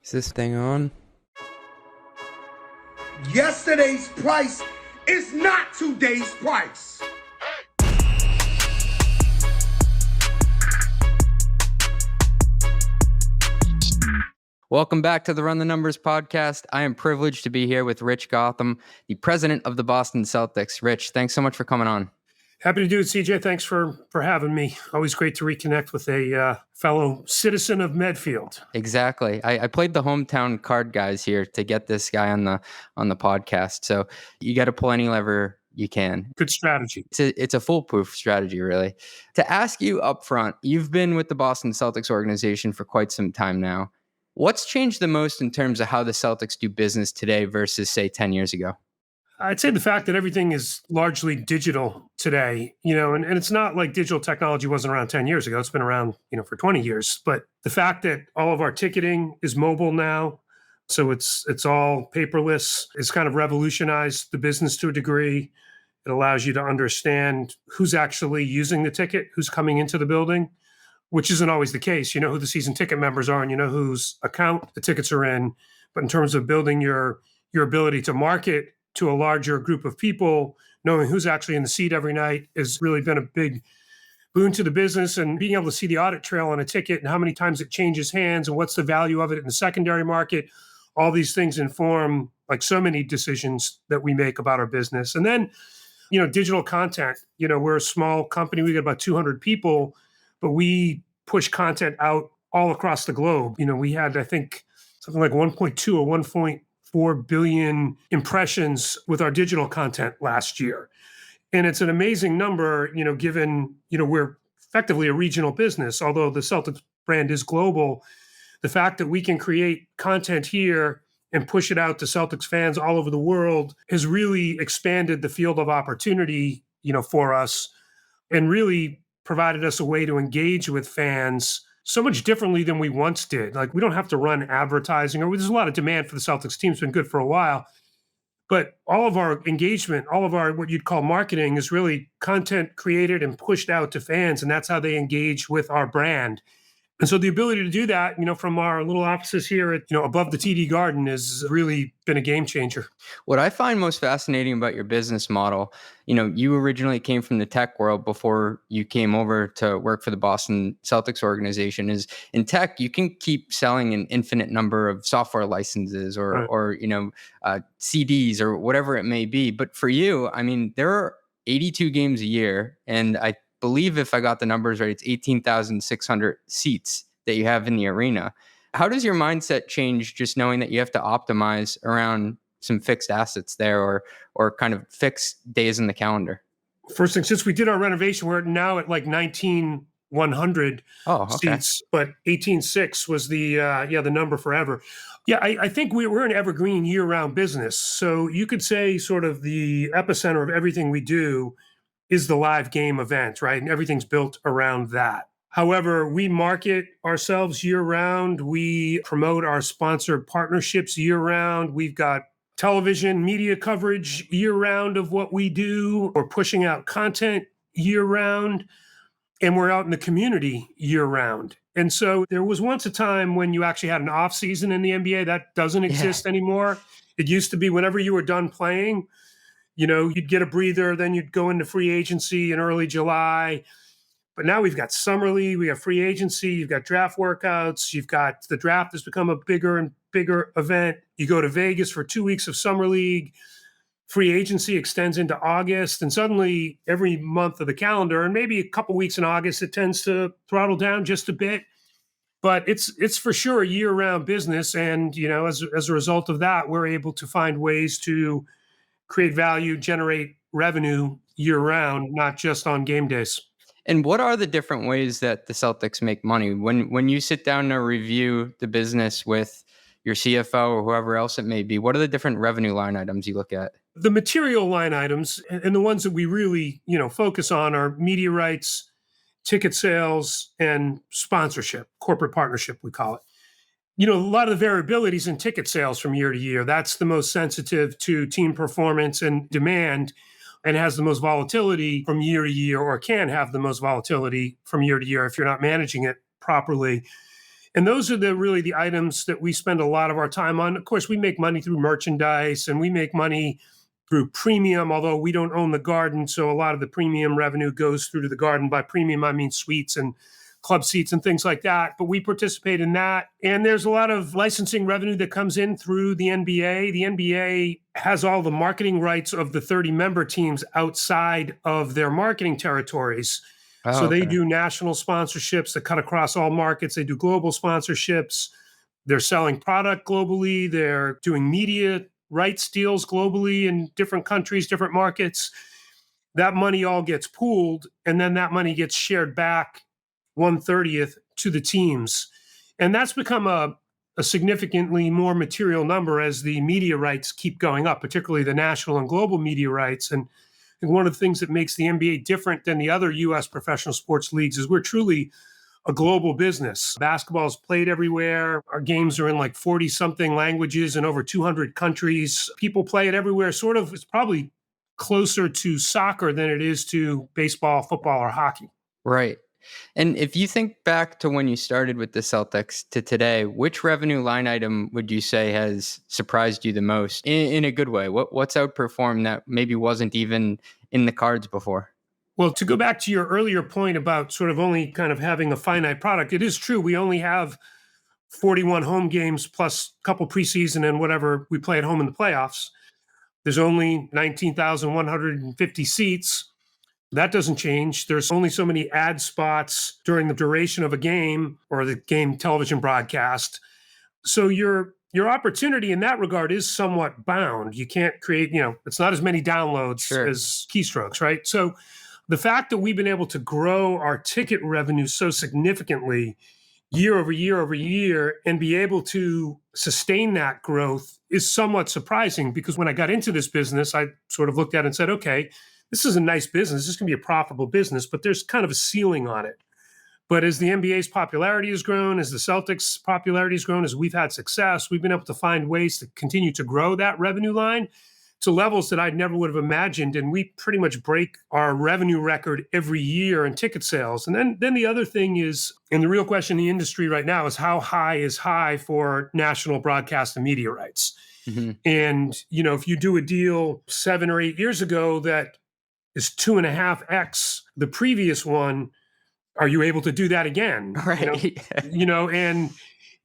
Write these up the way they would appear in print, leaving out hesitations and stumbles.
Is this thing on? Yesterday's price is not today's price. Welcome back to the Run the Numbers podcast. I am privileged to be here with Rich Gotham, the president of the Boston Celtics. Rich, thanks so much for coming on. Happy to do it, CJ. Thanks for having me. Always great to reconnect with a fellow citizen of Medfield. Exactly. I played the hometown card guys here to get this guy on the podcast. So you got to pull any lever you can. Good strategy. It's a foolproof strategy, really. To ask you up front, you've been with the Boston Celtics organization for quite some time now. What's changed the most in terms of how the Celtics do business today versus, say, 10 years ago? I'd say the fact that everything is largely digital today, and it's not like digital technology wasn't around 10 years ago. It's been around, for 20 years. But the fact that all of our ticketing is mobile now, so it's all paperless, it's kind of revolutionized the business to a degree. It allows you to understand who's actually using the ticket, who's coming into the building, which isn't always the case. You know who the season ticket members are and you know whose account the tickets are in. But in terms of building your ability to market to a larger group of people, knowing who's actually in the seat every night has really been a big boon to the business, and being able to see the audit trail on a ticket and how many times it changes hands and what's the value of it in the secondary market. All these things inform like so many decisions that we make about our business. And then, digital content, we're a small company. We got about 200 people, but we push content out all across the globe. We had, I think, something like 1.2 or 1.4 billion impressions with our digital content last year. And it's an amazing number, given, we're effectively a regional business, although the Celtics brand is global. The fact that we can create content here and push it out to Celtics fans all over the world has really expanded the field of opportunity, for us, and really provided us a way to engage with fans so much differently than we once did. Like, we don't have to run advertising, or there's a lot of demand for the Celtics team. It's been good for a while. But all of our engagement, all of our what you'd call marketing is really content created and pushed out to fans, and that's how they engage with our brand. And so the ability to do that, from our little offices here at, above the TD Garden has really been a game changer. What I find most fascinating about your business model, you originally came from the tech world before you came over to work for the Boston Celtics organization, is in tech, you can keep selling an infinite number of software licenses or CDs or whatever it may be. But for you, there are 82 games a year, and I believe if I got the numbers right, it's 18,600 seats that you have in the arena. How does your mindset change just knowing that you have to optimize around some fixed assets there or kind of fixed days in the calendar? First thing, since we did our renovation, we're now at like 19,100 seats, but 18,600 was the number forever. Yeah, I think we're an evergreen year-round business. So you could say sort of the epicenter of everything we do is the live game event, right? And everything's built around that. However, we market ourselves year-round. We promote our sponsored partnerships year-round. We've got television media coverage year-round of what we do. We're pushing out content year-round, and we're out in the community year-round. And so there was once a time when you actually had an off-season in the NBA. That doesn't exist anymore. It used to be whenever you were done playing, you'd get a breather, then you'd go into free agency in early July. But now we've got summer league, we have free agency, you've got draft workouts, you've got the draft has become a bigger and bigger event. You go to Vegas for 2 weeks of summer league, free agency extends into August, and suddenly every month of the calendar, and maybe a couple weeks in August, it tends to throttle down just a bit. But it's for sure a year-round business. And, as a result of that, we're able to find ways to create value, generate revenue year-round, not just on game days. And what are the different ways that the Celtics make money? When you sit down to review the business with your CFO or whoever else it may be, what are the different revenue line items you look at? The material line items and the ones that we really, focus on are media rights, ticket sales, and sponsorship, corporate partnership, we call it. A lot of the variabilities in ticket sales from year to year, that's the most sensitive to team performance and demand, and has the most volatility from year to year, or can have the most volatility from year to year if you're not managing it properly. And those are really the items that we spend a lot of our time on. Of course, we make money through merchandise and we make money through premium, although we don't own the Garden. So a lot of the premium revenue goes through to the Garden. By premium, I mean suites and club seats and things like that. But we participate in that. And there's a lot of licensing revenue that comes in through the NBA. The NBA has all the marketing rights of the 30 member teams outside of their marketing territories. So they do national sponsorships that cut across all markets. They do global sponsorships. They're selling product globally. They're doing media rights deals globally in different countries, different markets. That money all gets pooled, and then that money gets shared back 1/30th to the teams. And that's become a significantly more material number as the media rights keep going up, particularly the national and global media rights. And one of the things that makes the NBA different than the other U.S. professional sports leagues is we're truly a global business. Basketball is played everywhere. Our games are in like 40-something languages in over 200 countries. People play it everywhere. Sort of, it's probably closer to soccer than it is to baseball, football, or hockey. Right. And if you think back to when you started with the Celtics to today, which revenue line item would you say has surprised you the most in a good way? What's outperformed that maybe wasn't even in the cards before? Well, to go back to your earlier point about sort of only kind of having a finite product, it is true. We only have 41 home games plus a couple preseason and whatever we play at home in the playoffs. There's only 19,150 seats. That doesn't change. There's only so many ad spots during the duration of a game or the game television broadcast. So your opportunity in that regard is somewhat bound. You can't create, it's not as many downloads as keystrokes, right? So the fact that we've been able to grow our ticket revenue so significantly year over year over year and be able to sustain that growth is somewhat surprising, because when I got into this business, I sort of looked at it and said, okay, this is a nice business. This is going to be a profitable business, but there's kind of a ceiling on it. But as the NBA's popularity has grown, as the Celtics' popularity has grown, as we've had success, we've been able to find ways to continue to grow that revenue line to levels that I never would have imagined. And we pretty much break our revenue record every year in ticket sales. And then the other thing is, and the real question in the industry right now is how high is high for national broadcast and media rights? Mm-hmm. And, if you do a deal 7 or 8 years ago that is 2.5x the previous one, are you able to do that again? Right.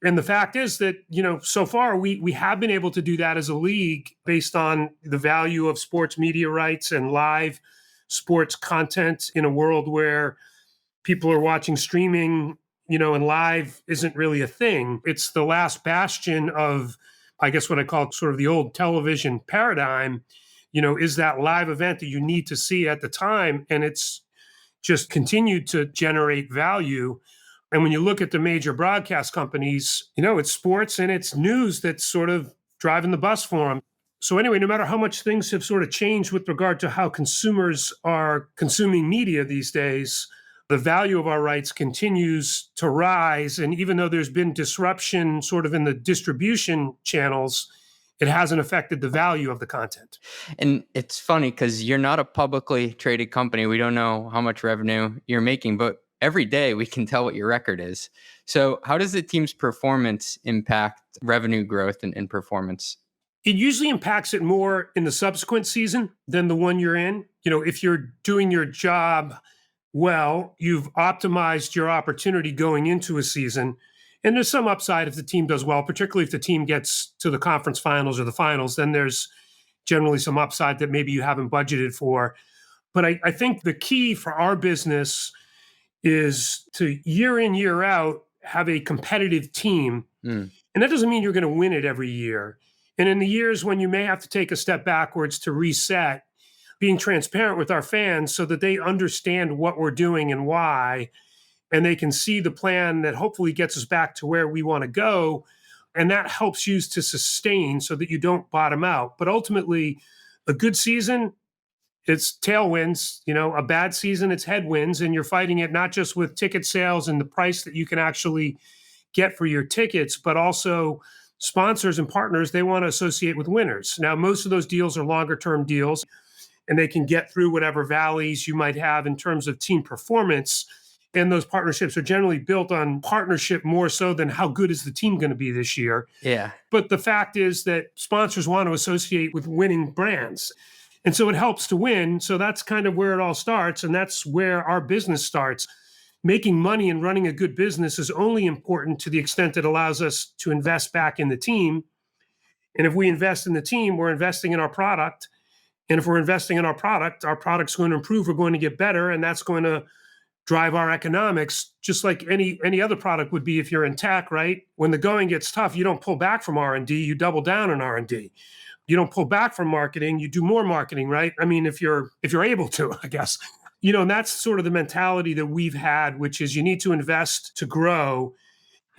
And the fact is that, so far we have been able to do that as a league based on the value of sports media rights and live sports content in a world where people are watching streaming, and live isn't really a thing. It's the last bastion of, I guess, what I call sort of the old television paradigm, is that live event that you need to see at the time. And it's just continued to generate value. And when you look at the major broadcast companies, it's sports and it's news that's sort of driving the bus for them. So anyway, no matter how much things have sort of changed with regard to how consumers are consuming media these days, the value of our rights continues to rise. And even though there's been disruption sort of in the distribution channels, it hasn't affected the value of the content. And it's funny because you're not a publicly traded company. We don't know how much revenue you're making, but every day we can tell what your record is. So how does the team's performance impact revenue growth and performance? It usually impacts it more in the subsequent season than the one you're in. If you're doing your job well, you've optimized your opportunity going into a season. And there's some upside if the team does well, particularly if the team gets to the conference finals or the finals, then there's generally some upside that maybe you haven't budgeted for. But I think the key for our business is to year in, year out, have a competitive team. And that doesn't mean you're going to win it every year. And in the years when you may have to take a step backwards to reset, being transparent with our fans so that they understand what we're doing and why, and they can see the plan that hopefully gets us back to where we want to go. And that helps you to sustain so that you don't bottom out. But ultimately, a good season, it's tailwinds. A bad season, it's headwinds. And you're fighting it not just with ticket sales and the price that you can actually get for your tickets, but also sponsors and partners, they want to associate with winners. Now, most of those deals are longer term deals, and they can get through whatever valleys you might have in terms of team performance And those partnerships are generally built on partnership more so than how good is the team going to be this year. Yeah. But the fact is that sponsors want to associate with winning brands. And so it helps to win. So that's kind of where it all starts. And that's where our business starts. Making money and running a good business is only important to the extent it allows us to invest back in the team. And if we invest in the team, we're investing in our product. And if we're investing in our product's going to improve. We're going to get better. And that's going to drive our economics, just like any other product would be if you're in tech, right? When the going gets tough, you don't pull back from R&D, you double down on R&D. You don't pull back from marketing, you do more marketing, right? I mean, if you're able to, I guess. And that's sort of the mentality that we've had, which is you need to invest to grow.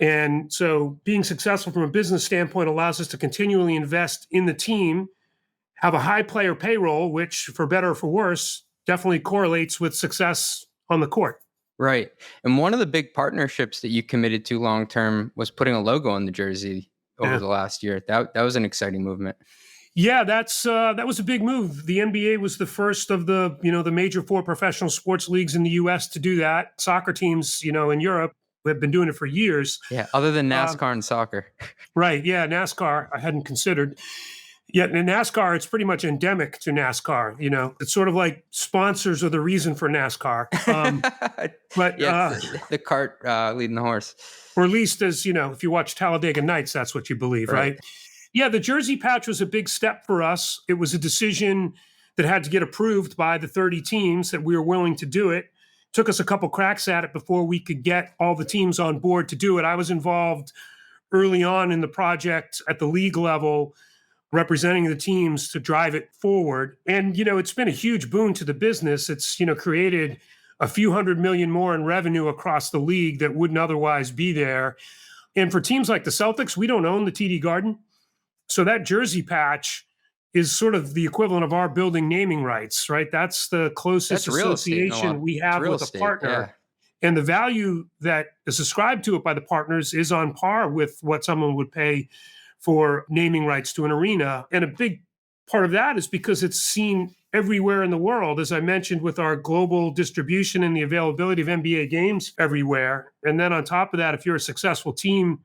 And so being successful from a business standpoint allows us to continually invest in the team, have a high player payroll, which for better or for worse, definitely correlates with success on the court. Right. And one of the big partnerships that you committed to long-term was putting a logo on the jersey over the last year. That was an exciting movement. Yeah, that was a big move. The NBA was the first of the major 4 professional sports leagues in the US to do that. Soccer teams, in Europe have been doing it for years. Yeah, other than NASCAR and soccer. Right. Yeah, NASCAR I hadn't considered. Yeah, in NASCAR, it's pretty much endemic to NASCAR. It's sort of like sponsors are the reason for NASCAR. But the cart leading the horse. Or at least as, if you watch Talladega Nights, that's what you believe, right? Yeah, the jersey patch was a big step for us. It was a decision that had to get approved by the 30 teams that we were willing to do it. Took us a couple cracks at it before we could get all the teams on board to do it. I was involved early on in the project at the league level, representing the teams to drive it forward. And, it's been a huge boon to the business. It's, created a few $100 million more in revenue across the league that wouldn't otherwise be there. And for teams like the Celtics, we don't own the TD Garden. So that jersey patch is sort of the equivalent of our building naming rights, right? That's the closest association we have with a partner. Yeah. And the value that is ascribed to it by the partners is on par with what someone would pay for naming rights to an arena. And a big part of that is because it's seen everywhere in the world, as I mentioned, with our global distribution and the availability of NBA games everywhere. And then on top of that, if you're a successful team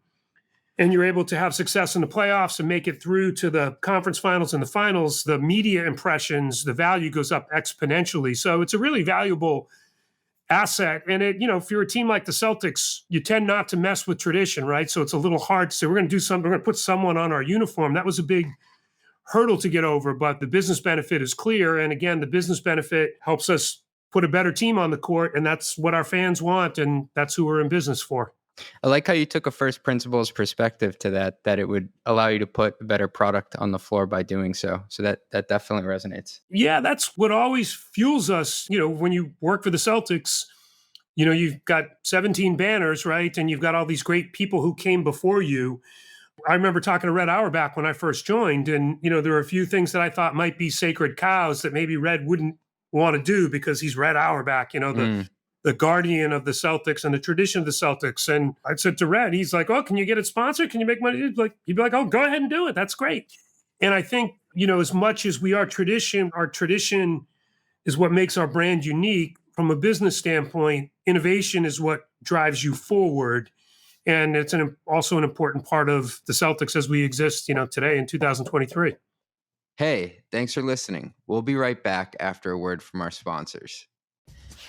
and you're able to have success in the playoffs and make it through to the conference finals and the finals, the media impressions, the value goes up exponentially. So it's a really valuable asset. And if you're a team like the Celtics, you tend not to mess with tradition, right? So it's a little hard to say, we're going to do something, we're going to put someone on our uniform. That was a big hurdle to get over, but the business benefit is clear. And again, the business benefit helps us put a better team on the court. And that's what our fans want. And that's who we're in business for. I like how you took a first principles perspective to that it would allow you to put a better product on the floor by doing so. So that definitely resonates. Yeah, that's what always fuels us. When you work for the Celtics, you've got 17 banners, right? And you've got all these great people who came before you. I remember talking to Red Auerbach when I first joined, and, there were a few things that I thought might be sacred cows that maybe Red wouldn't want to do because he's Red Auerbach, the guardian of the Celtics and the tradition of the Celtics. And I said to Red, he's like, oh, can you get it sponsored? Can you make money? He'd be like, oh, go ahead and do it. That's great. And I think, as much as we are tradition, our tradition is what makes our brand unique. From a business standpoint, innovation is what drives you forward. And it's also an important part of the Celtics as we exist, today in 2023. Hey, thanks for listening. We'll be right back after a word from our sponsors.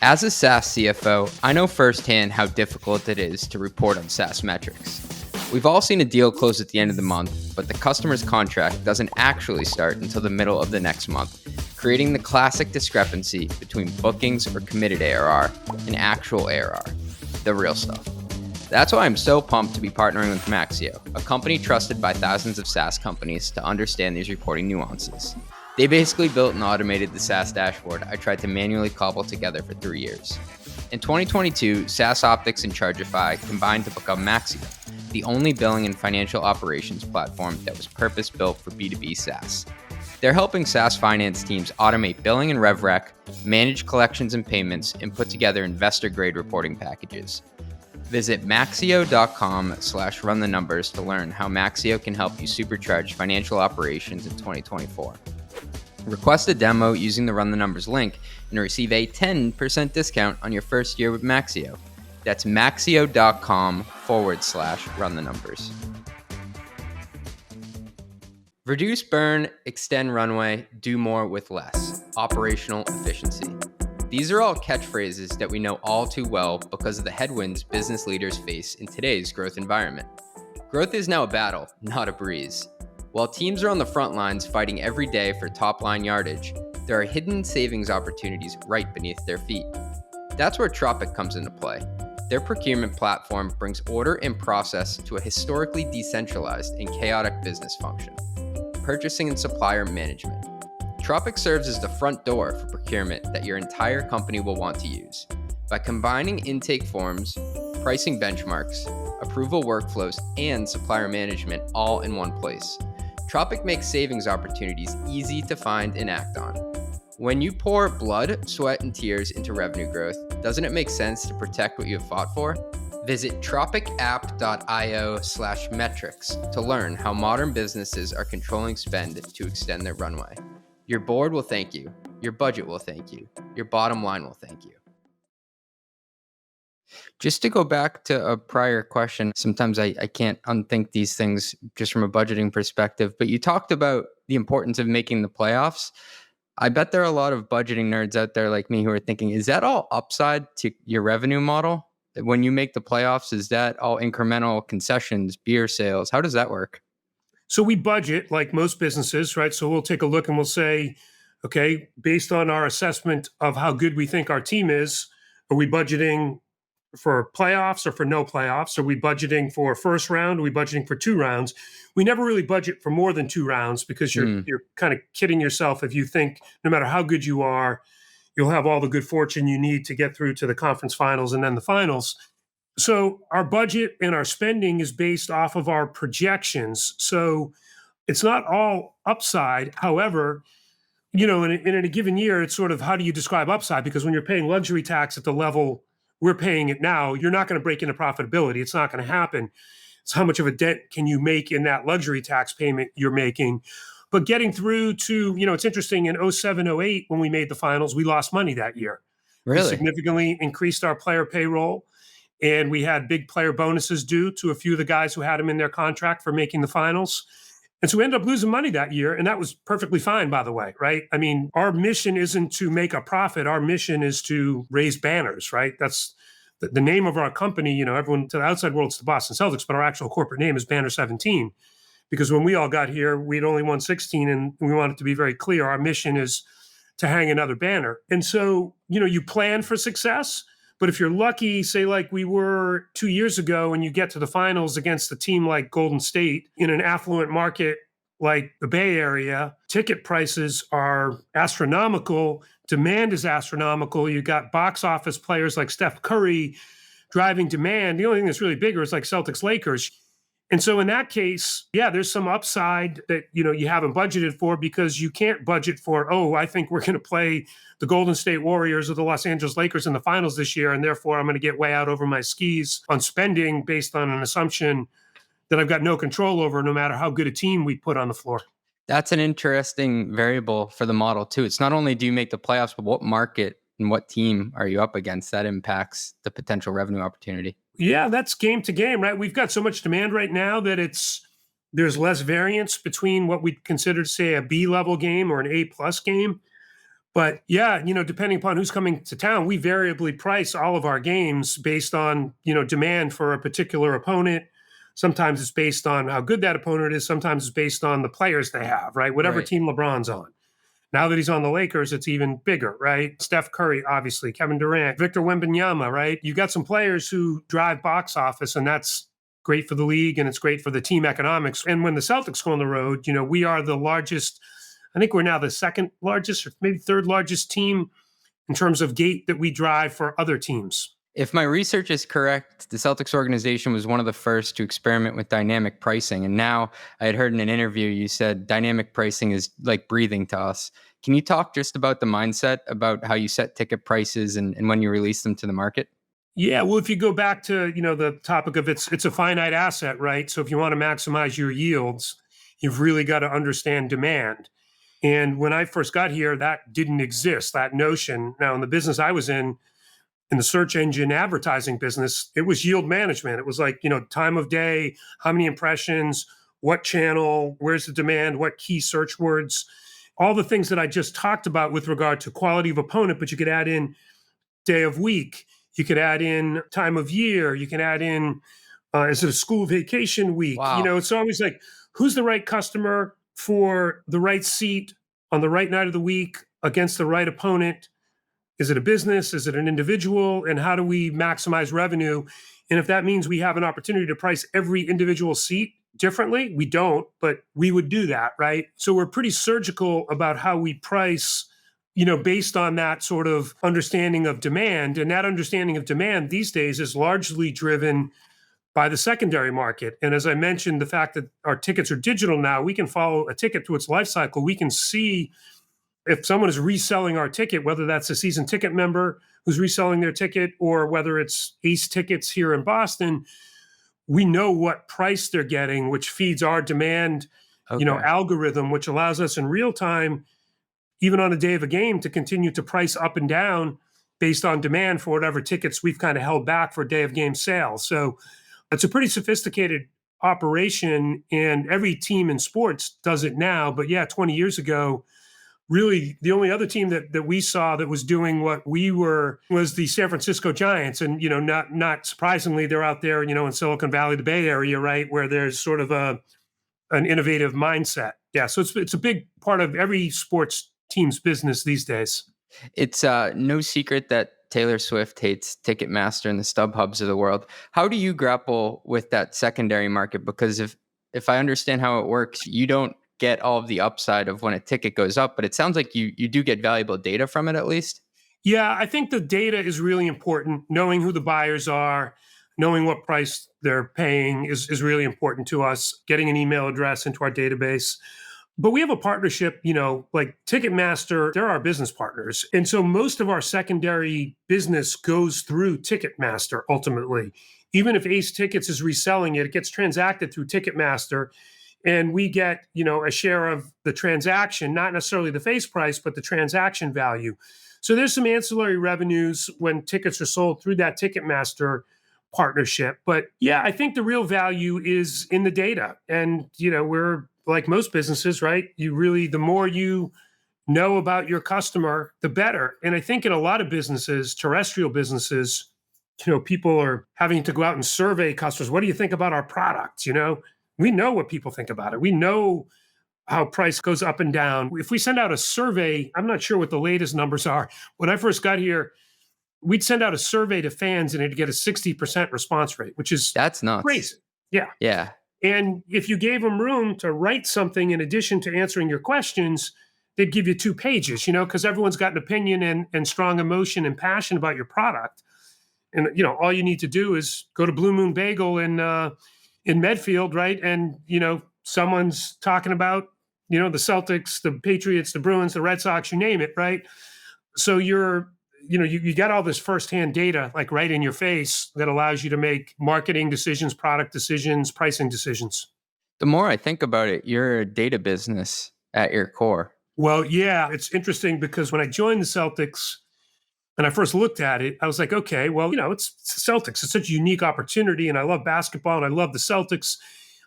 As a SaaS CFO, I know firsthand how difficult it is to report on SaaS metrics. We've all seen a deal close at the end of the month, but the customer's contract doesn't actually start until the middle of the next month, creating the classic discrepancy between bookings or committed ARR and actual ARR, the real stuff. That's why I'm so pumped to be partnering with Maxio, a company trusted by thousands of SaaS companies to understand these reporting nuances. They basically built and automated the SaaS dashboard I tried to manually cobble together for 3 years. In 2022, SaaS Optics and Chargify combined to become Maxio, the only billing and financial operations platform that was purpose-built for B2B SaaS. They're helping SaaS finance teams automate billing and RevRec, manage collections and payments, and put together investor-grade reporting packages. Visit maxio.com/runthenumbers to learn how Maxio can help you supercharge financial operations in 2024. Request a demo using the Run the Numbers link and receive a 10% discount on your first year with Maxio. That's maxio.com/run the numbers. Reduce burn, extend runway, do more with less. Operational efficiency. These are all catchphrases that we know all too well because of the headwinds business leaders face in today's growth environment. Growth is now a battle, not a breeze. While teams are on the front lines fighting every day for top-line yardage, there are hidden savings opportunities right beneath their feet. That's where Tropic comes into play. Their procurement platform brings order and process to a historically decentralized and chaotic business function: purchasing and supplier management. Tropic serves as the front door for procurement that your entire company will want to use. By combining intake forms, pricing benchmarks, approval workflows, and supplier management all in one place, Tropic makes savings opportunities easy to find and act on. When you pour blood, sweat, and tears into revenue growth, doesn't it make sense to protect what you have fought for? Visit tropicapp.io/metrics to learn how modern businesses are controlling spend to extend their runway. Your board will thank you. Your budget will thank you. Your bottom line will thank you. Just to go back to a prior question, sometimes I can't unthink these things just from a budgeting perspective, but you talked about the importance of making the playoffs. I bet there are a lot of budgeting nerds out there like me who are thinking, is that all upside to your revenue model? When you make the playoffs, is that all incremental concessions, beer sales? How does that work? So we budget like most businesses, right? So we'll take a look and we'll say, okay, based on our assessment of how good we think our team is, are we budgeting for playoffs or for no playoffs? Are we budgeting for first round? Are we budgeting for 2 rounds? We never really budget for more than 2 rounds because you're kind of kidding yourself if you think no matter how good you are, you'll have all the good fortune you need to get through to the conference finals and then the finals. So our budget and our spending is based off of our projections. So it's not all upside. However, in a given year, it's sort of how do you describe upside? Because when you're paying luxury tax at the level we're paying it now, you're not going to break into profitability. It's not going to happen. It's how much of a dent can you make in that luxury tax payment you're making. But getting through to, it's interesting, in 07, 08, when we made the finals, we lost money that year. Really? We significantly increased our player payroll, and we had big player bonuses due to a few of the guys who had them in their contract for making the finals. And so we ended up losing money that year, and that was perfectly fine, by the way, right? I mean, our mission isn't to make a profit. Our mission is to raise banners, right? That's the name of our company. Everyone to the outside world, it's the Boston Celtics, but our actual corporate name is Banner 17. Because when we all got here, we'd only won 16, and we wanted to be very clear. Our mission is to hang another banner. And so, you plan for success. But if you're lucky, say like we were 2 years ago, and you get to the finals against a team like Golden State in an affluent market like the Bay Area, ticket prices are astronomical. Demand is astronomical. You got box office players like Steph Curry driving demand. The only thing that's really bigger is like Celtics Lakers. And so in that case, yeah, there's some upside that, you haven't budgeted for because you can't budget for, I think we're going to play the Golden State Warriors or the Los Angeles Lakers in the finals this year, and therefore I'm going to get way out over my skis on spending based on an assumption that I've got no control over, no matter how good a team we put on the floor. That's an interesting variable for the model too. It's not only do you make the playoffs, but what market and what team are you up against that impacts the potential revenue opportunity. Yeah, that's game to game, right? We've got so much demand right now that there's less variance between what we'd consider, say, a B level game or an A plus game. But yeah, depending upon who's coming to town, we variably price all of our games based on, demand for a particular opponent. Sometimes it's based on how good that opponent is. Sometimes it's based on the players they have, right? Whatever team LeBron's on. Now that he's on the Lakers, it's even bigger, right? Steph Curry, obviously, Kevin Durant, Victor Wembanyama, right? You got some players who drive box office, and that's great for the league, and it's great for the team economics. And when the Celtics go on the road, we are the largest, I think we're now the second largest or maybe third largest team in terms of gate that we drive for other teams. If my research is correct, the Celtics organization was one of the first to experiment with dynamic pricing. And now I had heard in an interview, you said dynamic pricing is like breathing to us. Can you talk just about the mindset about how you set ticket prices and when you release them to the market? Yeah, well, if you go back to, the topic of it's a finite asset, right? So if you want to maximize your yields, you've really got to understand demand. And when I first got here, that didn't exist, that notion. Now, in the business I was in the search engine advertising business, it was yield management. It was like, time of day, how many impressions, what channel, where's the demand, what key search words, all the things that I just talked about with regard to quality of opponent, but you could add in day of week, you could add in time of year, you can add in, is it a school vacation week? Wow. It's always like, who's the right customer for the right seat on the right night of the week against the right opponent? Is it a business? Is it an individual? And how do we maximize revenue? And if that means we have an opportunity to price every individual seat differently, we don't, but we would do that, right? So we're pretty surgical about how we price, based on that sort of understanding of demand. And that understanding of demand these days is largely driven by the secondary market. And as I mentioned, the fact that our tickets are digital now, we can follow a ticket through its life cycle. We can see if someone is reselling our ticket, whether that's a season ticket member who's reselling their ticket or whether it's Ace Tickets here in Boston, we know what price they're getting, which feeds our demand, Okay. algorithm, which allows us in real time, even on a day of a game, to continue to price up and down based on demand for whatever tickets we've kind of held back for day of game sales. So it's a pretty sophisticated operation, and every team in sports does it now. But yeah, 20 years ago, really the only other team that we saw that was doing what we were was the San Francisco Giants. And, not surprisingly, they're out there, in Silicon Valley, the Bay Area, right, where there's sort of an innovative mindset. Yeah. So it's a big part of every sports team's business these days. It's no secret that Taylor Swift hates Ticketmaster and the StubHubs of the world. How do you grapple with that secondary market? Because if I understand how it works, you don't get all of the upside of when a ticket goes up, but it sounds like you do get valuable data from it at least. Yeah, I think the data is really important. Knowing who the buyers are, knowing what price they're paying is really important to us. Getting an email address into our database. But we have a partnership, like Ticketmaster, they're our business partners. And so most of our secondary business goes through Ticketmaster ultimately. Even if Ace Tickets is reselling it, it gets transacted through Ticketmaster. And we get, a share of the transaction, not necessarily the face price, but the transaction value. So there's some ancillary revenues when tickets are sold through that Ticketmaster partnership. But yeah, I think the real value is in the data. And, we're like most businesses, right? The more you know about your customer, the better. And I think in a lot of businesses, terrestrial businesses, people are having to go out and survey customers. What do you think about our products? We know what people think about it. We know how price goes up and down. If we send out a survey, I'm not sure what the latest numbers are. When I first got here, we'd send out a survey to fans and it'd get a 60% response rate, which is That's nuts. crazy. Yeah. Yeah. And if you gave them room to write something in addition to answering your questions, they'd give you 2 pages, because everyone's got an opinion and strong emotion and passion about your product. And, all you need to do is go to Blue Moon Bagel in Medfield, right? And, someone's talking about, the Celtics, the Patriots, the Bruins, the Red Sox, you name it, right? So you got all this firsthand data like right in your face that allows you to make marketing decisions, product decisions, pricing decisions. The more I think about it, you're a data business at your core. Well, yeah, it's interesting because when I joined the Celtics and I first looked at it, I was like, okay, well, it's Celtics. It's such a unique opportunity and I love basketball and I love the Celtics.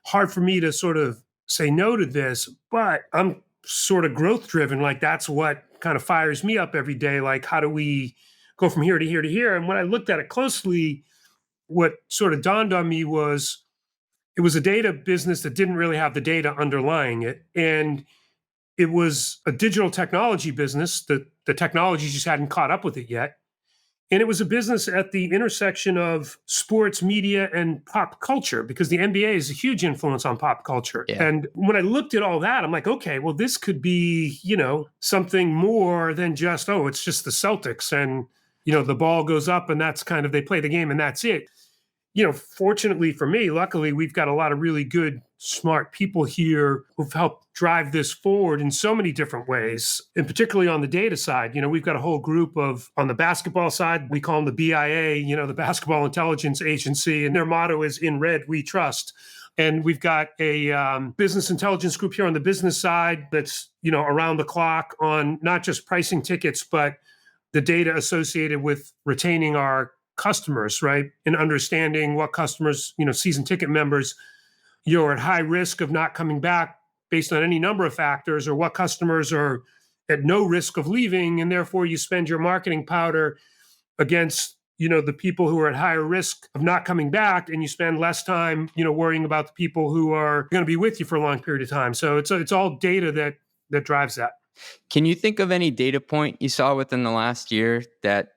Hard for me to sort of say no to this, but I'm sort of growth driven. Like that's what kind of fires me up every day. Like, how do we go from here to here to here? And when I looked at it closely, what sort of dawned on me was it was a data business that didn't really have the data underlying it. And it was a digital technology business that the technology just hadn't caught up with it yet. And it was a business at the intersection of sports, media, and pop culture, because the NBA is a huge influence on pop culture. Yeah. And when I looked at all that, I'm like, okay, well, this could be, something more than just, oh, it's just the Celtics. And, the ball goes up and that's kind of, they play the game and that's it. Fortunately for me, luckily, we've got a lot of really good, smart people here who've helped drive this forward in so many different ways, and particularly on the data side. We've got a whole group on the basketball side, we call them the BIA, the Basketball Intelligence Agency, and their motto is "In red, we trust." And we've got a business intelligence group here on the business side that's, around the clock on not just pricing tickets, but the data associated with retaining our customers, right? And understanding what customers, season ticket members, you're at high risk of not coming back based on any number of factors, or what customers are at no risk of leaving. And therefore you spend your marketing powder against, the people who are at higher risk of not coming back, and you spend less time, worrying about the people who are going to be with you for a long period of time. So it's all data that drives that. Can you think of any data point you saw within the last year that,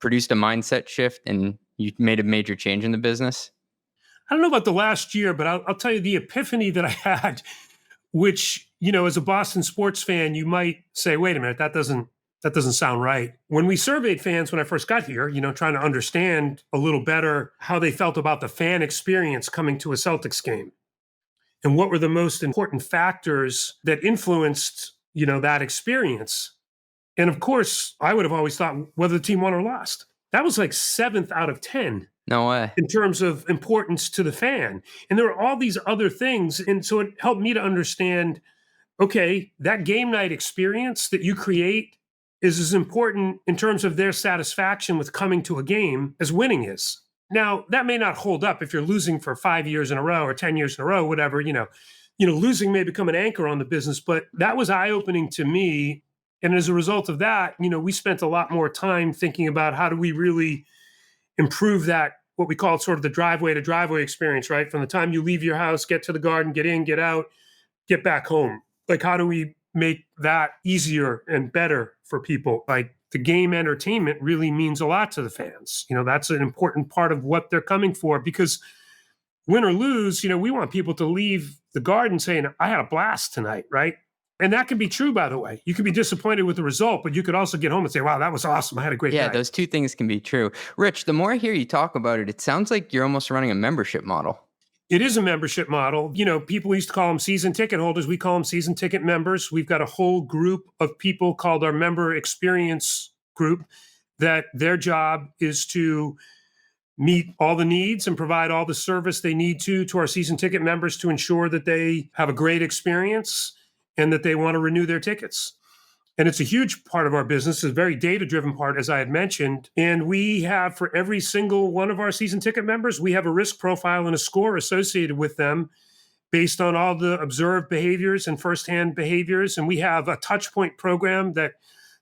produced a mindset shift and you made a major change in the business? I don't know about the last year, but I'll tell you the epiphany that I had, which, as a Boston sports fan, you might say, wait a minute, that doesn't sound right. When we surveyed fans when I first got here, trying to understand a little better how they felt about the fan experience coming to a Celtics game, and what were the most important factors that influenced, that experience. And of course, I would have always thought whether the team won or lost. That was like 7th out of 10. No way. In terms of importance to the fan. And there were all these other things. And so it helped me to understand, okay, that game night experience that you create is as important in terms of their satisfaction with coming to a game as winning is. Now, that may not hold up if you're losing for 5 years in a row or 10 years in a row, whatever, losing may become an anchor on the business, but that was eye-opening to me. And as a result of that, we spent a lot more time thinking about how do we really improve that, what we call sort of the driveway to driveway experience, right? From the time you leave your house, get to the garden, get in, get out, get back home. Like, how do we make that easier and better for people? Like, the game entertainment really means a lot to the fans. That's an important part of what they're coming for, because win or lose, we want people to leave the garden saying, I had a blast tonight, right? And that can be true, by the way. You could be disappointed with the result, but you could also get home and say, wow, that was awesome. I had a great night. Those two things can be true. Rich, the more I hear you talk about it, it sounds like you're almost running a membership model. It is a membership model. People used to call them season ticket holders. We call them season ticket members. We've got a whole group of people called our member experience group that their job is to meet all the needs and provide all the service they need to our season ticket members to ensure that they have a great experience and that they want to renew their tickets. And it's a huge part of our business, a very data-driven part, as I had mentioned. And we have, for every single one of our season ticket members, we have a risk profile and a score associated with them based on all the observed behaviors and firsthand behaviors. And we have a touch point program that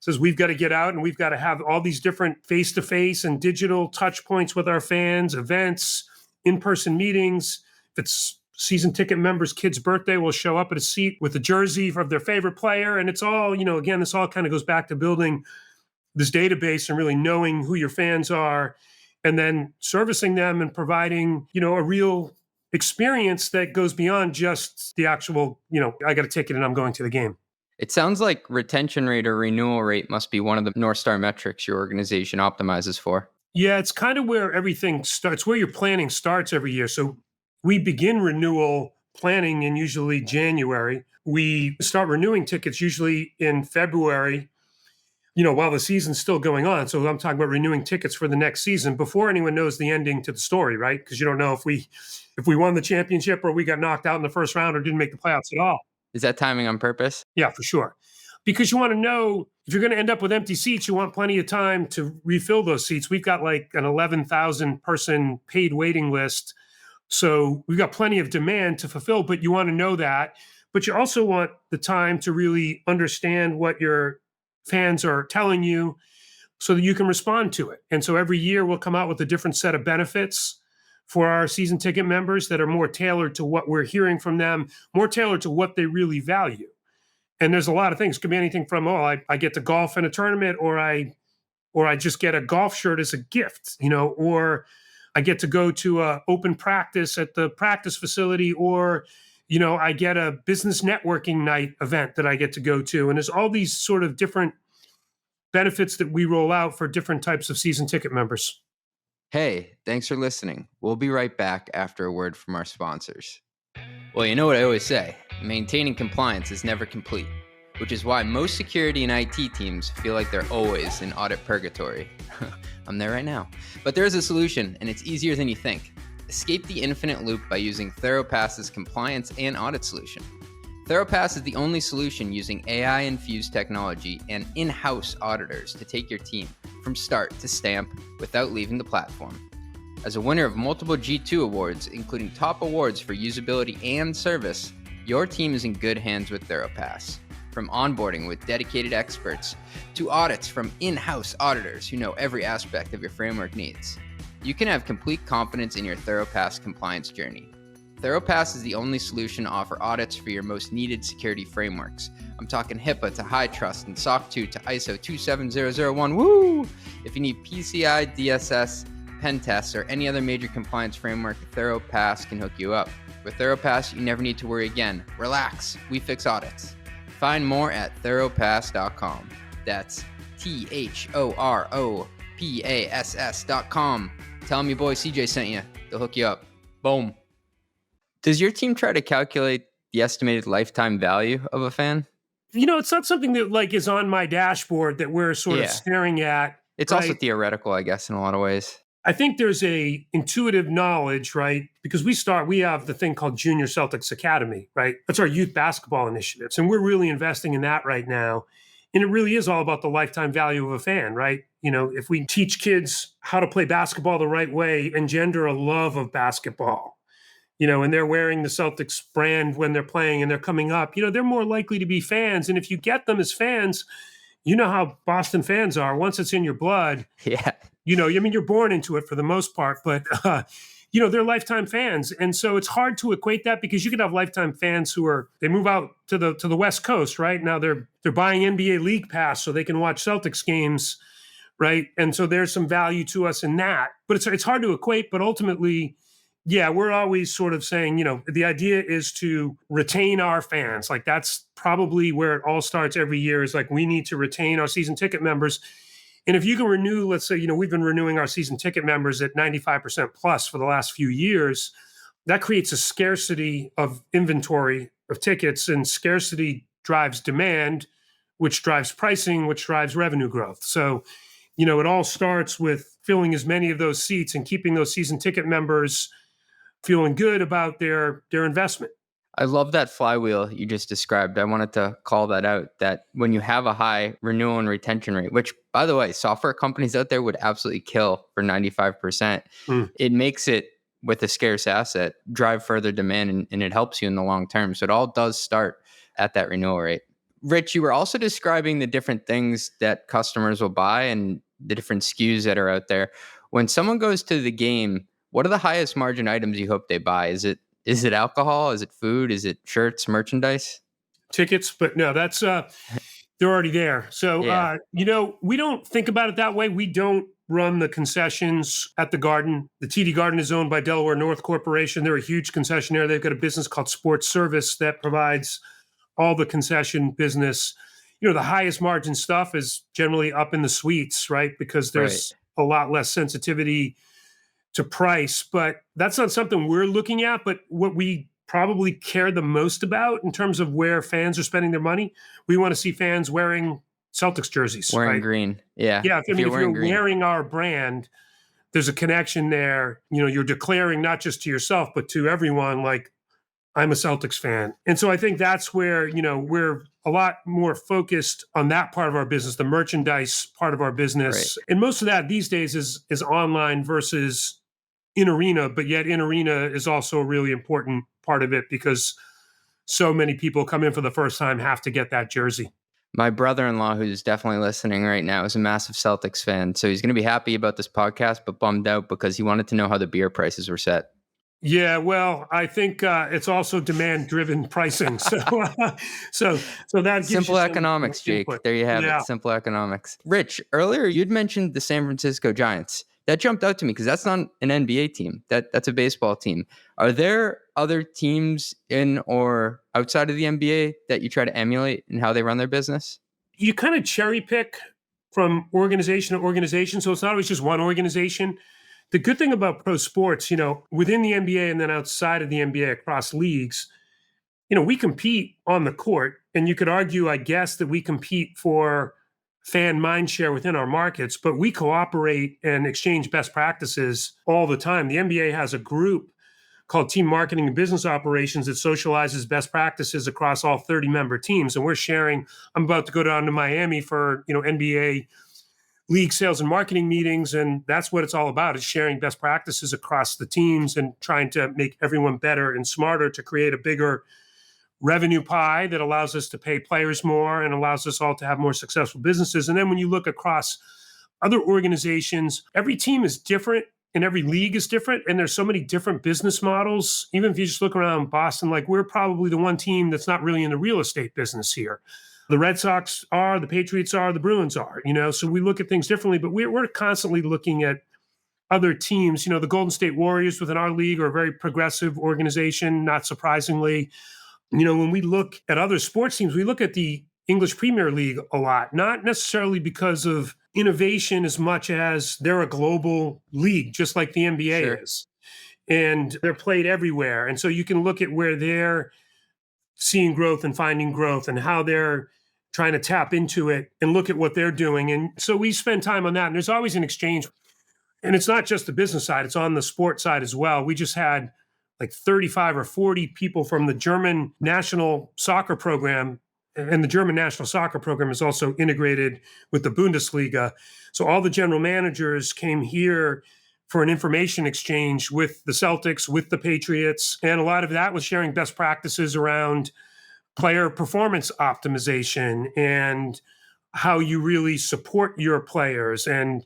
says we've got to get out and we've got to have all these different face-to-face and digital touch points with our fans, events, in-person meetings. If it's season ticket members' kid's birthday, will show up at a seat with a jersey of their favorite player. And it's all, again, this all kind of goes back to building this database and really knowing who your fans are, and then servicing them and providing, a real experience that goes beyond just the actual, I got a ticket and I'm going to the game. It sounds like retention rate or renewal rate must be one of the North Star metrics your organization optimizes for. Yeah, it's kind of where everything starts, where your planning starts every year. So we begin renewal planning in usually January. We start renewing tickets usually in February, while the season's still going on. So I'm talking about renewing tickets for the next season before anyone knows the ending to the story, right? Because you don't know if we won the championship or we got knocked out in the first round or didn't make the playoffs at all. Is that timing on purpose? Yeah, for sure. Because you want to know if you're going to end up with empty seats, you want plenty of time to refill those seats. We've got like an 11,000 person paid waiting list. So we've got plenty of demand to fulfill, but you want to know that. But you also want the time to really understand what your fans are telling you so that you can respond to it. And so every year we'll come out with a different set of benefits for our season ticket members that are more tailored to what we're hearing from them, more tailored to what they really value. And there's a lot of things. It could be anything from, I get to golf in a tournament, or I just get a golf shirt as a gift, or I get to go to a open practice at the practice facility, or, I get a business networking night event that I get to go to. And there's all these sort of different benefits that we roll out for different types of season ticket members. Hey, thanks for listening. We'll be right back after a word from our sponsors. Well, you know what I always say, maintaining compliance is never complete, which is why most security and IT teams feel like they're always in audit purgatory. I'm there right now. But there is a solution, and it's easier than you think. Escape the infinite loop by using Thoropass's compliance and audit solution. Thoropass is the only solution using AI-infused technology and in-house auditors to take your team from start to stamp without leaving the platform. As a winner of multiple G2 awards, including top awards for usability and service, your team is in good hands with Thoropass. From onboarding with dedicated experts to audits from in-house auditors who know every aspect of your framework needs, you can have complete confidence in your Thoropass compliance journey. Thoropass is the only solution to offer audits for your most needed security frameworks. I'm talking HIPAA to High Trust and SOC 2 to ISO 27001. Woo! If you need PCI, DSS, pen tests, or any other major compliance framework, Thoropass can hook you up. With Thoropass, you never need to worry again. Relax, we fix audits. Find more at thoropass.com. That's THOROPASS.com. Tell them your boy CJ sent you. They'll hook you up. Boom. Does your team try to calculate the estimated lifetime value of a fan? It's not something that is on my dashboard that we're sort of staring at. It's also theoretical, I guess, in a lot of ways. I think there's a intuitive knowledge, right? Because we have the thing called Junior Celtics Academy, right? That's our youth basketball initiatives. And we're really investing in that right now. And it really is all about the lifetime value of a fan, right? If we teach kids how to play basketball the right way, engender a love of basketball, and they're wearing the Celtics brand when they're playing and they're coming up, they're more likely to be fans. And if you get them as fans, how Boston fans are. Once it's in your blood, you're born into it for the most part, but they're lifetime fans. And so it's hard to equate that because you could have lifetime fans they move out to the West Coast, right? Now they're buying NBA League Pass so they can watch Celtics games, right? And so there's some value to us in that. But it's hard to equate, but ultimately, we're always sort of saying, the idea is to retain our fans. That's probably where it all starts every year is we need to retain our season ticket members. And if you can renew, let's say, we've been renewing our season ticket members at 95% plus for the last few years, that creates a scarcity of inventory of tickets, and scarcity drives demand, which drives pricing, which drives revenue growth. So, it all starts with filling as many of those seats and keeping those season ticket members feeling good about their investment. I love that flywheel you just described. I wanted to call that out, that when you have a high renewal and retention rate, which, by the way, software companies out there would absolutely kill for 95%, it makes it, with a scarce asset, drive further demand, and it helps you in the long term. So it all does start at that renewal rate. Rich, you were also describing the different things that customers will buy and the different SKUs that are out there. When someone goes to the game, what are the highest margin items you hope they buy? Is it alcohol? Is it food? Is it shirts, merchandise? Tickets, but no, that's they're already there. So we don't think about it that way. We don't run the concessions at the Garden. The TD Garden is owned by Delaware North Corporation. They're a huge concessionaire. They've got a business called Sports Service that provides all the concession business. The highest margin stuff is generally up in the suites, right? Because there's a lot less sensitivity to price, but that's not something we're looking at. But what we probably care the most about in terms of where fans are spending their money, we want to see fans wearing Celtics jerseys. Wearing green. Yeah. Yeah. If you're wearing our brand, there's a connection there. You're declaring not just to yourself, but to everyone, I'm a Celtics fan. And so I think that's where, we're a lot more focused on that part of our business, the merchandise part of our business. Right. And most of that these days is online versus in arena, but yet in arena is also a really important part of it because so many people come in for the first time have to get that jersey. My brother-in-law, who's definitely listening right now, is a massive Celtics fan. So he's going to be happy about this podcast, but bummed out because he wanted to know how the beer prices were set. Yeah, well, I think it's also demand-driven pricing. So that gives simple economics, Jake. There you have it. Simple economics. Rich, earlier you'd mentioned the San Francisco Giants. That jumped out to me because that's not an NBA team. That's a baseball team. Are there other teams in or outside of the NBA that you try to emulate in how they run their business? You kind of cherry pick from organization to organization, so it's not always just one organization. The good thing about pro sports, within the NBA and then outside of the NBA across leagues, we compete on the court. And you could argue, I guess, that we compete for fan mind share within our markets, but we cooperate and exchange best practices all the time. The NBA has a group called Team Marketing and Business Operations that socializes best practices across all 30 member teams. And we're sharing. I'm about to go down to Miami for, NBA league sales and marketing meetings. And that's what it's all about, is sharing best practices across the teams and trying to make everyone better and smarter to create a bigger revenue pie that allows us to pay players more and allows us all to have more successful businesses. And then when you look across other organizations, every team is different and every league is different. And there's so many different business models. Even if you just look around Boston, like, we're probably the one team that's not really in the real estate business here. The Red Sox are, the Patriots are, the Bruins are, so we look at things differently, but we're constantly looking at other teams. The Golden State Warriors within our league are a very progressive organization, not surprisingly. When we look at other sports teams, we look at the English Premier League a lot, not necessarily because of innovation as much as they're a global league, just like the NBA Sure. is. And they're played everywhere. And so you can look at where they're seeing growth and finding growth and how they're trying to tap into it and look at what they're doing. And so we spend time on that. And there's always an exchange. And it's not just the business side, it's on the sport side as well. We just had like 35 or 40 people from the German national soccer program. And the German national soccer program is also integrated with the Bundesliga. So all the general managers came here for an information exchange with the Celtics, with the Patriots. And a lot of that was sharing best practices around player performance optimization and how you really support your players and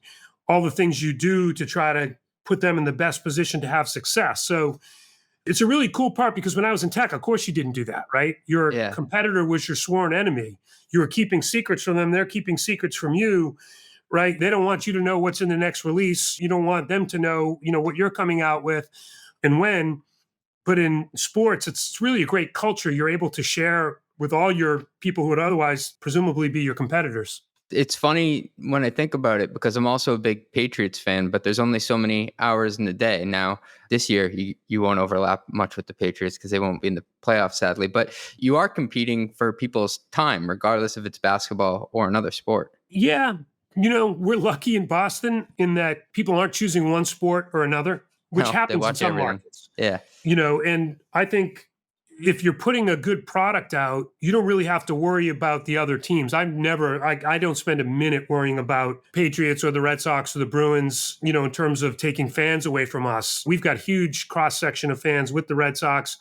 all the things you do to try to put them in the best position to have success. So it's a really cool part, because when I was in tech, of course you didn't do that, right? Your Yeah. competitor was your sworn enemy. You were keeping secrets from them. They're keeping secrets from you, right? They don't want you to know what's in the next release. You don't want them to know, what you're coming out with and when. But in sports, it's really a great culture. You're able to share with all your people who would otherwise presumably be your competitors. It's funny when I think about it, because I'm also a big Patriots fan, but there's only so many hours in the day. Now, this year, you won't overlap much with the Patriots because they won't be in the playoffs, sadly. But you are competing for people's time, regardless if it's basketball or another sport. Yeah. We're lucky in Boston in that people aren't choosing one sport or another, which No, they happens in watch some everything. markets. Yeah. And I think if you're putting a good product out, you don't really have to worry about the other teams. I don't spend a minute worrying about Patriots or the Red Sox or the Bruins, in terms of taking fans away from us. We've got huge cross-section of fans with the Red Sox,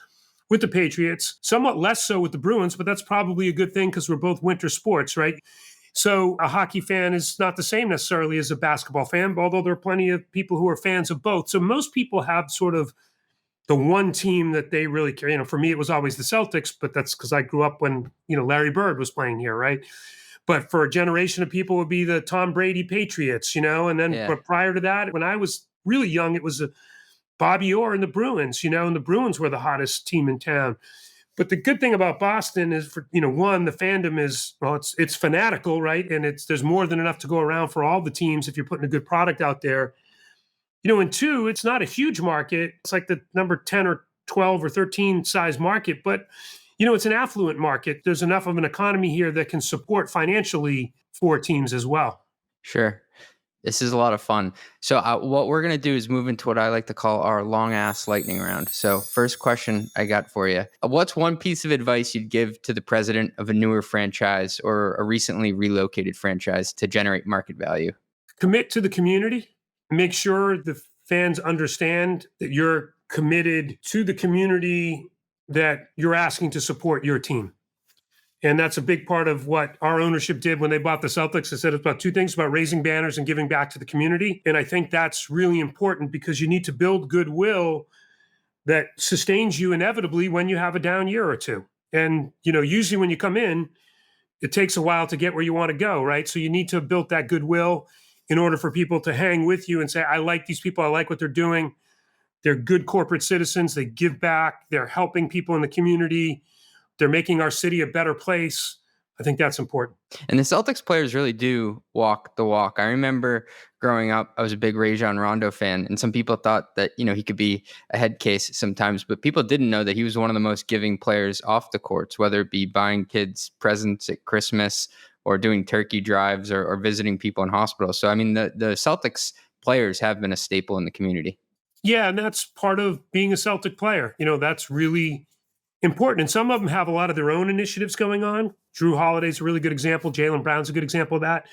with the Patriots, somewhat less so with the Bruins, but that's probably a good thing because we're both winter sports, right? So a hockey fan is not the same necessarily as a basketball fan, although there are plenty of people who are fans of both. So most people have sort of the one team that they really care. For me, it was always the Celtics, but that's because I grew up when, Larry Bird was playing here, right? But for a generation of people, it would be the Tom Brady Patriots, and then but prior to that, when I was really young, it was Bobby Orr and the Bruins, and the Bruins were the hottest team in town. But the good thing about Boston is, for one, the fandom is, well, it's fanatical, right? And there's more than enough to go around for all the teams if you're putting a good product out there. And two, it's not a huge market. It's like the number 10 or 12 or 13 size market, but it's an affluent market. There's enough of an economy here that can support financially 4 teams as well. Sure. This is a lot of fun. So what we're going to do is move into what I like to call our long ass lightning round. So first question I got for you. What's one piece of advice you'd give to the president of a newer franchise or a recently relocated franchise to generate market value? Commit to the community. Make sure the fans understand that you're committed to the community that you're asking to support your team. And that's a big part of what our ownership did when they bought the Celtics. They said it's about 2 things, about raising banners and giving back to the community. And I think that's really important because you need to build goodwill that sustains you inevitably when you have a down year or two. And, usually when you come in, it takes a while to get where you want to go, right? So you need to build that goodwill in order for people to hang with you and say, I like these people. I like what they're doing. They're good corporate citizens. They give back. They're helping people in the community. They're making our city a better place. I think that's important. And the Celtics players really do walk the walk. I remember growing up, I was a big Rajon Rondo fan, and some people thought that, he could be a head case sometimes, but people didn't know that he was one of the most giving players off the courts, whether it be buying kids presents at Christmas or doing turkey drives or visiting people in hospitals. So, I mean, the Celtics players have been a staple in the community. Yeah, and that's part of being a Celtic player. That's really important. And some of them have a lot of their own initiatives going on. Drew Holiday's a really good example. Jaylen Brown's a good example of that.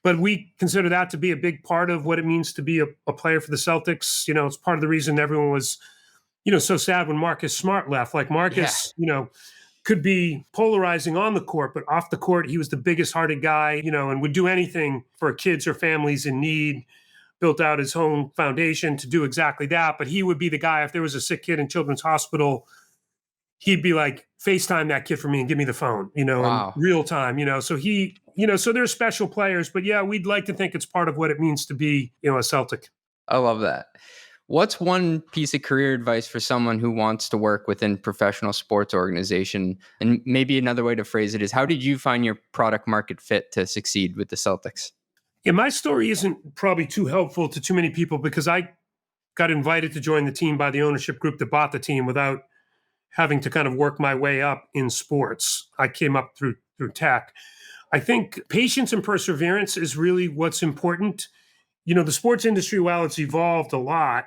But we consider that to be a big part of what it means to be a player for the Celtics. It's part of the reason everyone was, so sad when Marcus Smart left. Like Marcus, could be polarizing on the court, but off the court, he was the biggest hearted guy, and would do anything for kids or families in need, built out his own foundation to do exactly that. But he would be the guy, if there was a sick kid in Children's Hospital, he'd be like, FaceTime that kid for me and give me the phone, Wow. in real time, so he, so they're special players, but yeah, we'd like to think it's part of what it means to be, a Celtic. I love that. What's one piece of career advice for someone who wants to work within professional sports organization? And maybe another way to phrase it is, how did you find your product market fit to succeed with the Celtics? Yeah, my story isn't probably too helpful to too many people because I got invited to join the team by the ownership group that bought the team without having to kind of work my way up in sports. I came up through tech. I think patience and perseverance is really what's important. The sports industry, while it's evolved a lot,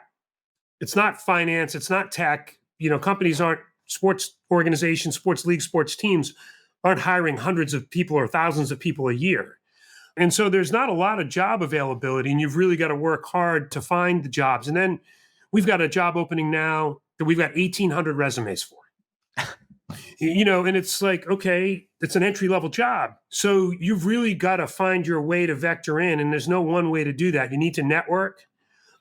it's not finance, it's not tech. Companies aren't, sports organizations, sports leagues, sports teams aren't hiring hundreds of people or thousands of people a year. And so there's not a lot of job availability, and you've really got to work hard to find the jobs. And then we've got a job opening now that we've got 1,800 resumes for. And it's like, okay, it's an entry-level job. So you've really got to find your way to vector in, and there's no one way to do that. You need to network,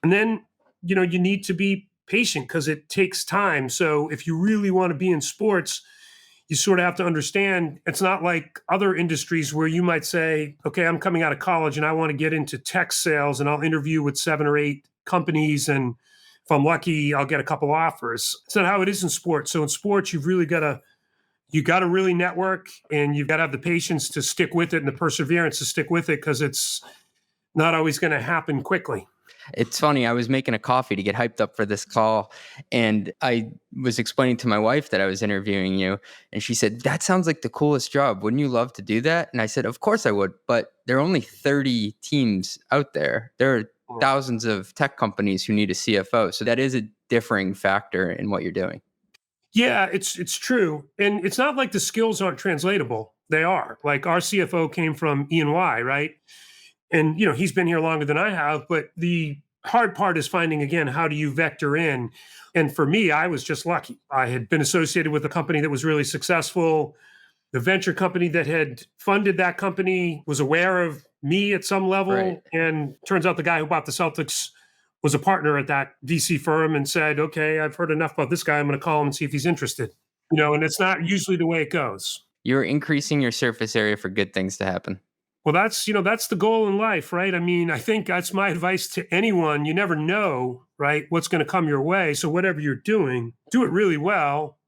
and then, you need to be patient because it takes time. So if you really want to be in sports, you sort of have to understand it's not like other industries where you might say, okay, I'm coming out of college and I want to get into tech sales, and I'll interview with 7 or 8 companies, and if I'm lucky, I'll get a couple offers. It's not how it is in sports. So in sports, you've really got to really network, and you've got to have the patience to stick with it and the perseverance to stick with it because it's not always going to happen quickly. It's funny. I was making a coffee to get hyped up for this call, and I was explaining to my wife that I was interviewing you, and she said, "That sounds like the coolest job. Wouldn't you love to do that?" And I said, "Of course I would, but there are only 30 teams out there. There are thousands of tech companies who need a CFO. So that is a differing factor in what you're doing." Yeah, it's true. And it's not like the skills aren't translatable. They are. Like our CFO came from E&Y, right? And, he's been here longer than I have, but the hard part is finding, again, how do you vector in? And for me, I was just lucky. I had been associated with a company that was really successful. The venture company that had funded that company was aware of me at some level. Right. And turns out the guy who bought the Celtics was a partner at that VC firm and said, okay, I've heard enough about this guy. I'm going to call him and see if he's interested. And it's not usually the way it goes. You're increasing your surface area for good things to happen. Well, that's the goal in life, right? I mean, I think that's my advice to anyone. You never know, right, what's going to come your way. So whatever you're doing, do it really well,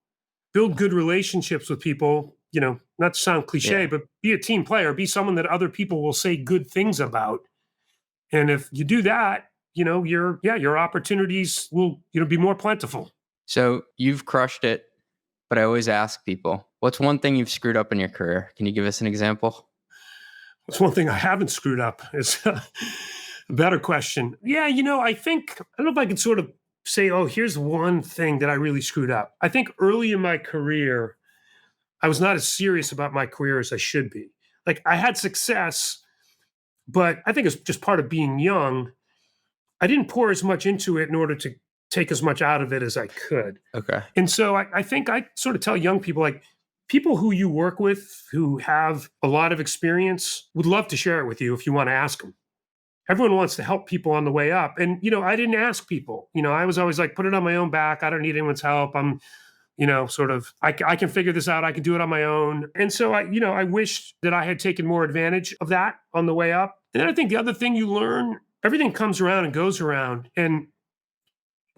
build good relationships with people, not to sound cliche, but be a team player, be someone that other people will say good things about. And if you do that, your opportunities will, be more plentiful. So you've crushed it, but I always ask people, what's one thing you've screwed up in your career? Can you give us an example? That's one thing I haven't screwed up is a better question. Yeah, I think, I don't know if I can sort of say, oh, here's one thing that I really screwed up. I think early in my career, I was not as serious about my career as I should be. Like I had success, but I think it's just part of being young. I didn't pour as much into it in order to take as much out of it as I could. Okay. And so I think I sort of tell young people, like, people who you work with who have a lot of experience would love to share it with you if you want to ask them. Everyone wants to help people on the way up. And, I didn't ask people. I was always like, put it on my own back. I don't need anyone's help. I'm, I can figure this out. I can do it on my own. And so I wish that I had taken more advantage of that on the way up. And then I think the other thing you learn, everything comes around and goes around. And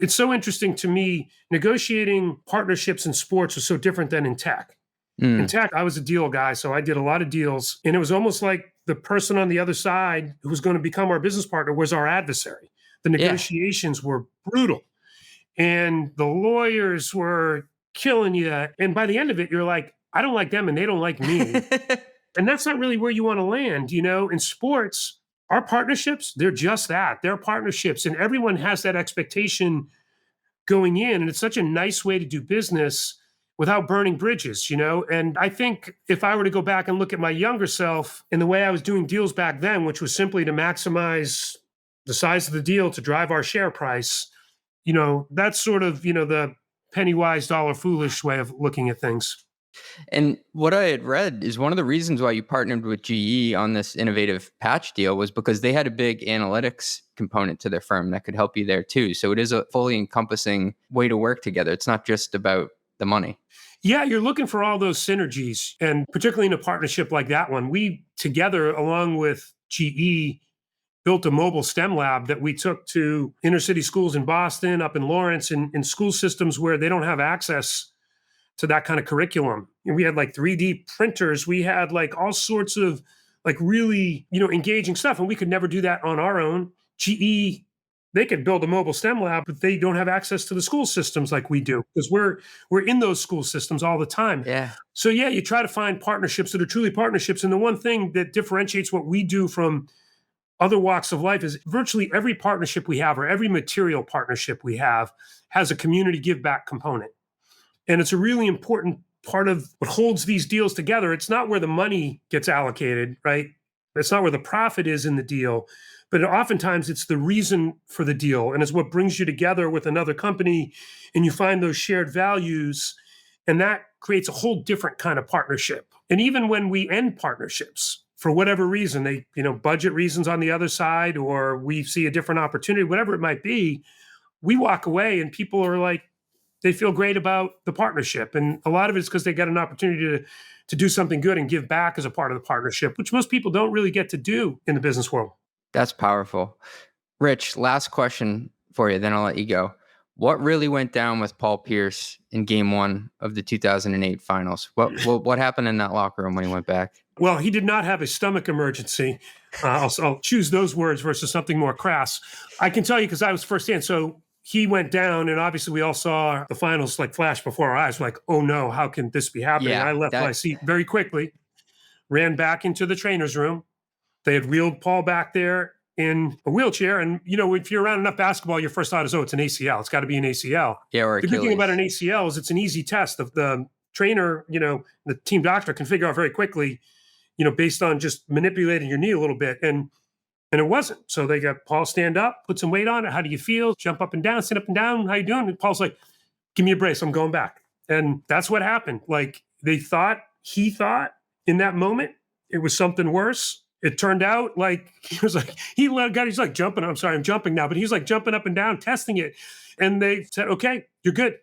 it's so interesting to me, negotiating partnerships in sports was so different than in tech. In tech, I was a deal guy, so I did a lot of deals. And it was almost like the person on the other side who was going to become our business partner was our adversary. The negotiations were brutal. And the lawyers were killing you. And by the end of it, you're like, I don't like them and they don't like me. And that's not really where you want to land. In sports, our partnerships, they're just that. They're partnerships, and everyone has that expectation going in. And it's such a nice way to do business without burning bridges. And I think if I were to go back and look at my younger self and the way I was doing deals back then, which was simply to maximize the size of the deal to drive our share price, that's sort of, the penny wise, dollar foolish way of looking at things. And what I had read is one of the reasons why you partnered with GE on this innovative patch deal was because they had a big analytics component to their firm that could help you there too. So it is a fully encompassing way to work together. It's not just about the money. Yeah, you're looking for all those synergies. And particularly in a partnership like that one, we together, along with GE, built a mobile STEM lab that we took to inner city schools in Boston, up in Lawrence, in school systems where they don't have access to that kind of curriculum. And we had like 3D printers. We had like all sorts of like really, engaging stuff. And we could never do that on our own. GE, they could build a mobile STEM lab, but they don't have access to the school systems like we do, because we're in those school systems all the time. Yeah. So yeah, you try to find partnerships that are truly partnerships. And the one thing that differentiates what we do from other walks of life is virtually every partnership we have, or every material partnership we have, has a community give back component. And it's a really important part of what holds these deals together. It's not where the money gets allocated, right? It's not where the profit is in the deal, but oftentimes it's the reason for the deal. And it's what brings you together with another company, and you find those shared values, and that creates a whole different kind of partnership. And even when we end partnerships, for whatever reason, they, budget reasons on the other side, or we see a different opportunity, whatever it might be, we walk away and people are like, they feel great about the partnership. And a lot of it's because they get an opportunity to do something good and give back as a part of the partnership, which most people don't really get to do in the business world. That's powerful. Rich, last question for you, then I'll let you go. What really went down with Paul Pierce in game 1 of the 2008 finals? What happened in that locker room when he went back? Well, he did not have a stomach emergency. I'll choose those words versus something more crass. I can tell you because I was firsthand. So he went down, and obviously we all saw the finals like flash before our eyes. We're like, oh no, how can this be happening? Yeah, I left my seat very quickly, ran back into the trainer's room. They had wheeled Paul back there in a wheelchair. And, if you're around enough basketball, your first thought is, oh, it's an ACL. It's got to be an ACL. Yeah, or the good thing about an ACL is it's an easy test. The trainer, the team doctor can figure out very quickly, based on just manipulating your knee a little bit. And it wasn't. So they got Paul stand up, put some weight on it. How do you feel? Jump up and down, sit up and down. How you doing? And Paul's like, give me a brace. I'm going back. And that's what happened. Like he thought in that moment, it was something worse. It turned out like he's like jumping. I'm sorry, I'm jumping now, but he's like jumping up and down, testing it. And they said, okay, you're good.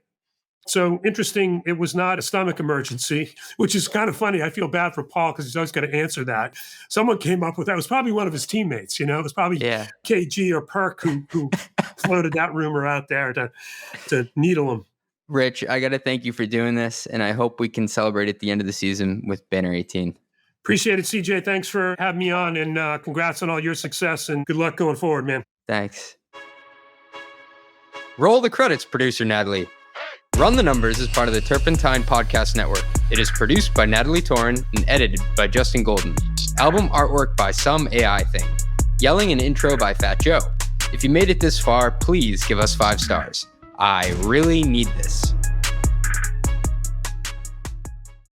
So interesting. It was not a stomach emergency, which is kind of funny. I feel bad for Paul because he's always got to answer that. Someone came up with that. It was probably one of his teammates. It was probably KG or Perk who floated that rumor out there to needle him. Rich, I got to thank you for doing this, and I hope we can celebrate at the end of the season with Banner 18. Appreciate it, CJ. Thanks for having me on, and congrats on all your success, and good luck going forward, man. Thanks. Roll the credits, producer Natalie. Run the Numbers is part of the Turpentine Podcast Network. It is produced by Natalie Torin and edited by Justin Golden. Album artwork by Some AI Thing. Yelling and intro by Fat Joe. If you made it this far, please give us 5 stars. I really need this.